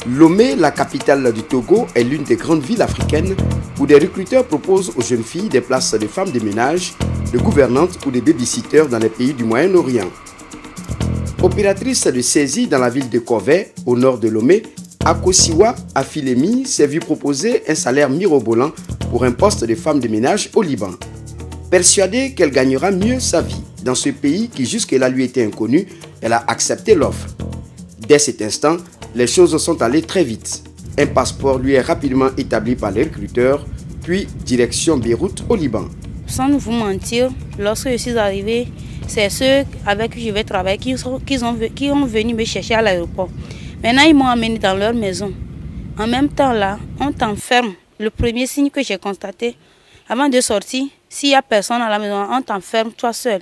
Lomé, la capitale du Togo, est l'une des grandes villes africaines où des recruteurs proposent aux jeunes filles des places de femmes de ménage, de gouvernantes ou de babysitters dans les pays du Moyen-Orient. Opératrice de saisie dans la ville de Kovey, au nord de Lomé, Akosiwa Afilemi s'est vu proposer un salaire mirobolant pour un poste de femme de ménage au Liban. Persuadée qu'elle gagnera mieux sa vie dans ce pays qui jusque-là lui était inconnu, elle a accepté l'offre. Dès cet instant, les choses sont allées très vite. Un passeport lui est rapidement établi par les recruteurs, puis direction Beyrouth au Liban. Sans vous mentir, lorsque je suis arrivée, c'est ceux avec qui je vais travailler qui ont venu me chercher à l'aéroport. Maintenant, ils m'ont amené dans leur maison. En même temps, là, on t'enferme. Le premier signe que j'ai constaté, avant de sortir, s'il n'y a personne à la maison, on t'enferme toi seul.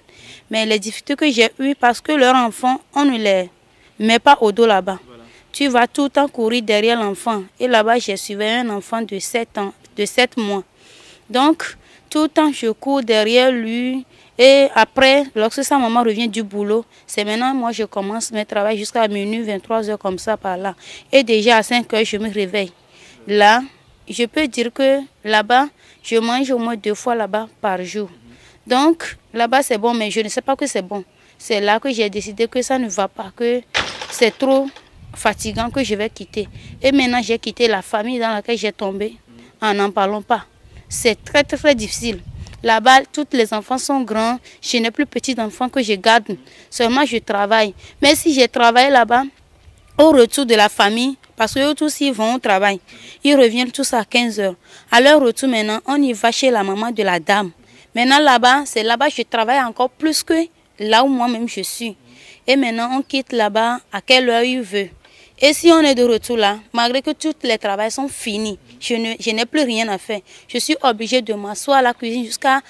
Mais les difficultés que j'ai eues, parce que leurs enfants, on ne les met pas au dos là-bas. Voilà. Tu vas tout le temps courir derrière l'enfant. Et là-bas, j'ai suivi un enfant de 7 ans, de 7 mois. Donc, tout le temps, je cours derrière lui. Et après, lorsque sa maman revient du boulot, c'est maintenant moi je commence mes travaux jusqu'à minuit, 23 h comme ça par là. Et déjà à 5 h, je me réveille. Là, je peux dire que là-bas, je mange au moins 2 fois là-bas par jour. Donc là-bas c'est bon, mais je ne sais pas que c'est bon. C'est là que j'ai décidé que ça ne va pas, que c'est trop fatigant, que je vais quitter. Et maintenant j'ai quitté la famille dans laquelle j'ai tombé en n'en parlant pas. C'est très très très difficile. Là-bas, tous les enfants sont grands. Je n'ai plus petits enfants que je garde. Seulement, je travaille. Mais si je travaille là-bas, au retour de la famille, parce qu'eux tous, ils vont au travail, ils reviennent tous à 15 h. À leur retour, maintenant, on y va chez la maman de la dame. Maintenant, là-bas, c'est là-bas que je travaille encore plus que là où moi-même je suis. Et maintenant, on quitte là-bas à quelle heure il veut. Et si on est de retour là, malgré que tous les travaux sont finis, je n'ai plus rien à faire. Je suis obligée de m'asseoir à la cuisine jusqu'à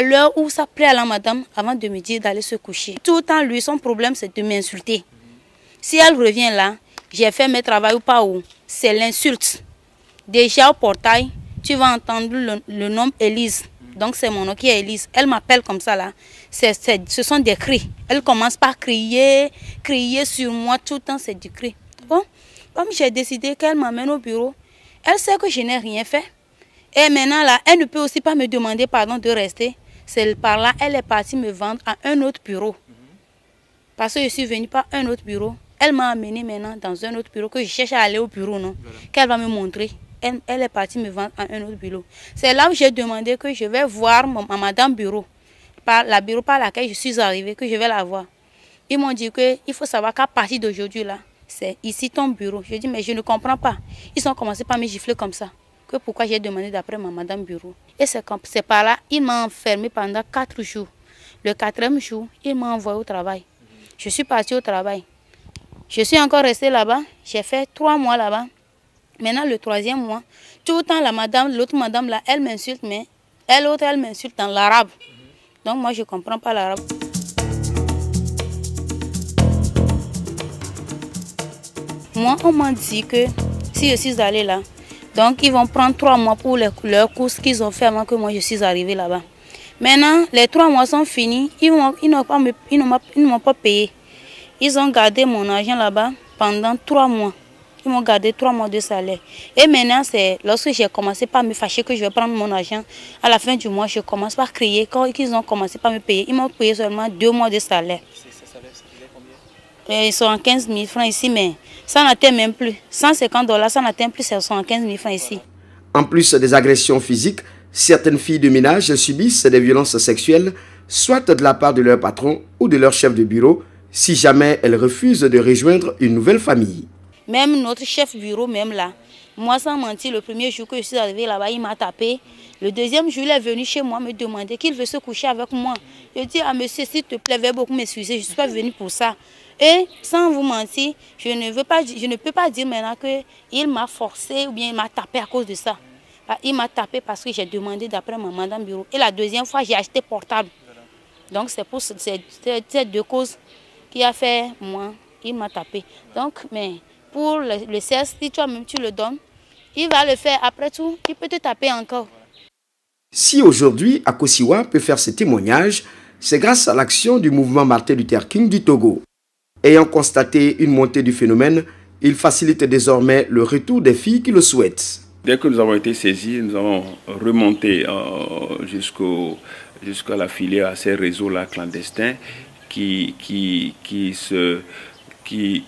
l'heure où ça plaît à la madame avant de me dire d'aller se coucher. Tout le temps, lui, son problème, c'est de m'insulter. Si elle revient là, j'ai fait mes travaux ou pas où, c'est l'insulte. Déjà au portail, tu vas entendre le nom Élise. Donc c'est mon nom qui est Élise. Elle m'appelle comme ça là. Ce sont des cris. Elle commence par crier sur moi tout le temps, c'est du cri. Bon, comme j'ai décidé qu'elle m'amène au bureau, elle sait que je n'ai rien fait. Et maintenant, là, elle ne peut aussi pas me demander pardon de rester. C'est par là, elle est partie me vendre à un autre bureau. Parce que je suis venue par un autre bureau. Elle m'a amené maintenant dans un autre bureau, que je cherche à aller au bureau, non? Voilà. Qu'elle va me montrer. Elle est partie me vendre à un autre bureau. C'est là où j'ai demandé que je vais voir ma madame bureau. La bureau par laquelle je suis arrivée, que je vais la voir. Ils m'ont dit qu'il faut savoir qu'à partir d'aujourd'hui, là, c'est ici ton bureau. Je dis, mais je ne comprends pas. Ils ont commencé par me gifler comme ça. Que pourquoi j'ai demandé d'après ma madame bureau. Et c'est par là, il m'a enfermé pendant 4 jours. Le 4e jour, il m'a envoyé au travail. Je suis partie au travail. Je suis encore restée là-bas. J'ai fait 3 mois là-bas. Maintenant, le 3e mois, tout le temps, l'autre madame là, elle m'insulte, mais elle m'insulte en l'arabe. Donc moi, je ne comprends pas l'arabe. Moi, on m'a dit que si je suis allée là, donc ils vont prendre 3 mois pour leurs courses qu'ils ont fait avant que moi je suis arrivée là-bas. Maintenant, les 3 mois sont finis, ils ne m'ont pas payé. Ils ont gardé mon argent là-bas pendant 3 mois. Ils m'ont gardé 3 mois de salaire. Et maintenant, c'est lorsque j'ai commencé par me fâcher que je vais prendre mon argent, à la fin du mois, je commence par crier. Quand ils ont commencé par me payer, ils m'ont payé seulement 2 mois de salaire. Ils sont en 15 000 francs ici, mais ça n'atteint même plus. 150 $, ça n'atteint plus 75 000 francs ici. En plus des agressions physiques, certaines filles de ménage subissent des violences sexuelles, soit de la part de leur patron ou de leur chef de bureau, si jamais elles refusent de rejoindre une nouvelle famille. Même notre chef bureau, même là, moi sans mentir, le premier jour que je suis arrivée là-bas, il m'a tapé. Le 2e jour, il est venu chez moi me demander qu'il veut se coucher avec moi. Je dis à monsieur, s'il te plaît, veuillez beaucoup m'excuser, je ne suis pas venue pour ça. Et sans vous mentir, je ne peux pas dire maintenant qu'il m'a forcé ou bien il m'a tapé à cause de ça. Il m'a tapé parce que j'ai demandé d'après ma madame bureau. Et la 2e fois, j'ai acheté portable. Donc c'est pour ces 2 causes qui a fait moi, il m'a tapé. Donc, mais pour le CS, si toi-même tu le donnes, il va le faire. Après tout, il peut te taper encore. Si aujourd'hui Akosiwa peut faire ce témoignage, c'est grâce à l'action du mouvement Martin Luther King du Togo. Ayant constaté une montée du phénomène, Il facilite désormais le retour des filles qui le souhaitent. Dès que nous avons été saisis, nous avons remonté jusqu'à la filière, à ces réseaux-là clandestins qui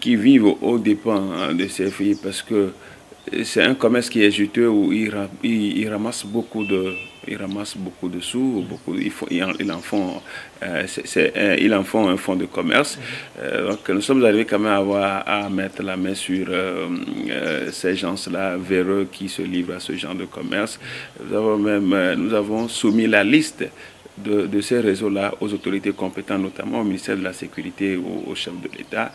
vivent aux dépens de ces filles, parce que c'est un commerce qui est juteux où ils ramassent beaucoup de sous, ils en font un fonds de commerce. Donc nous sommes arrivés quand même à mettre la main sur ces gens-là véreux qui se livrent à ce genre de commerce. Nous avons soumis la liste de ces réseaux-là aux autorités compétentes, notamment au ministère de la Sécurité, au chef de l'État.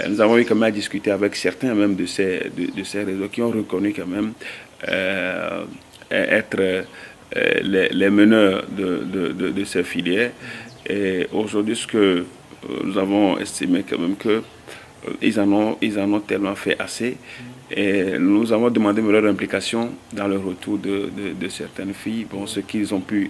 Nous avons eu quand même à discuter avec certains même de ces réseaux qui ont reconnu quand même être les meneurs de ces filières. Et aujourd'hui, ce que nous avons estimé quand même que ils en ont tellement fait assez. Et nous avons demandé leur implication dans le retour de certaines filles. Bon, ce qu'ils ont pu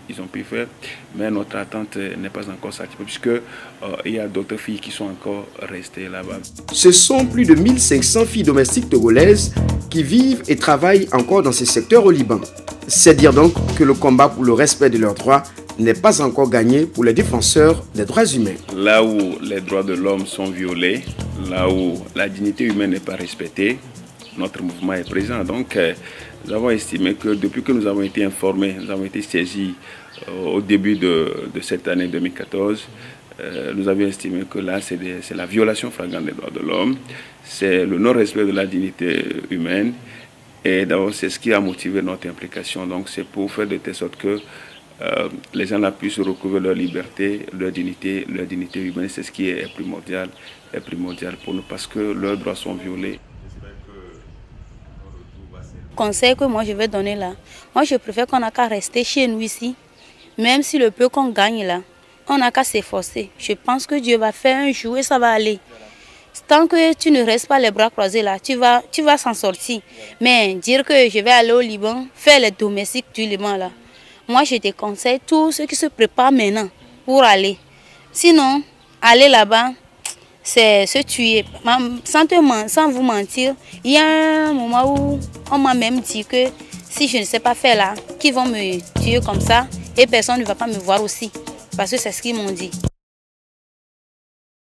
faire, mais notre attente n'est pas encore satisfaite, puisqu'il y a d'autres filles qui sont encore restées là-bas. Ce sont plus de 1500 filles domestiques togolaises qui vivent et travaillent encore dans ces secteurs au Liban. C'est dire donc que le combat pour le respect de leurs droits n'est pas encore gagné pour les défenseurs des droits humains. Là où les droits de l'homme sont violés, là où la dignité humaine n'est pas respectée, notre mouvement est présent. Donc, nous avons estimé que depuis que nous avons été informés, nous avons été saisis au début de cette année 2014, nous avions estimé que là, c'est la violation flagrante des droits de l'homme, c'est le non-respect de la dignité humaine. Et d'abord, c'est ce qui a motivé notre implication. Donc, c'est pour faire de telle sorte que les gens là puissent recouvrer leur liberté, leur dignité humaine. C'est ce qui est primordial pour nous, parce que leurs droits sont violés. Conseil que moi je vais donner là, moi je préfère qu'on n'a qu'à rester chez nous ici, même si le peu qu'on gagne là, on n'a qu'à s'efforcer. Je pense que Dieu va faire un jour et ça va aller. Tant que tu ne restes pas les bras croisés là, tu vas s'en sortir. Mais dire que je vais aller au Liban, faire les domestiques du Liban là, moi je te conseille tous ceux qui se préparent maintenant pour aller. Sinon, aller là-bas, c'est se tuer. Sans vous mentir, il y a un moment où on m'a même dit que si je ne sais pas faire là, qu'ils vont me tuer comme ça et personne ne va pas me voir aussi. Parce que c'est ce qu'ils m'ont dit.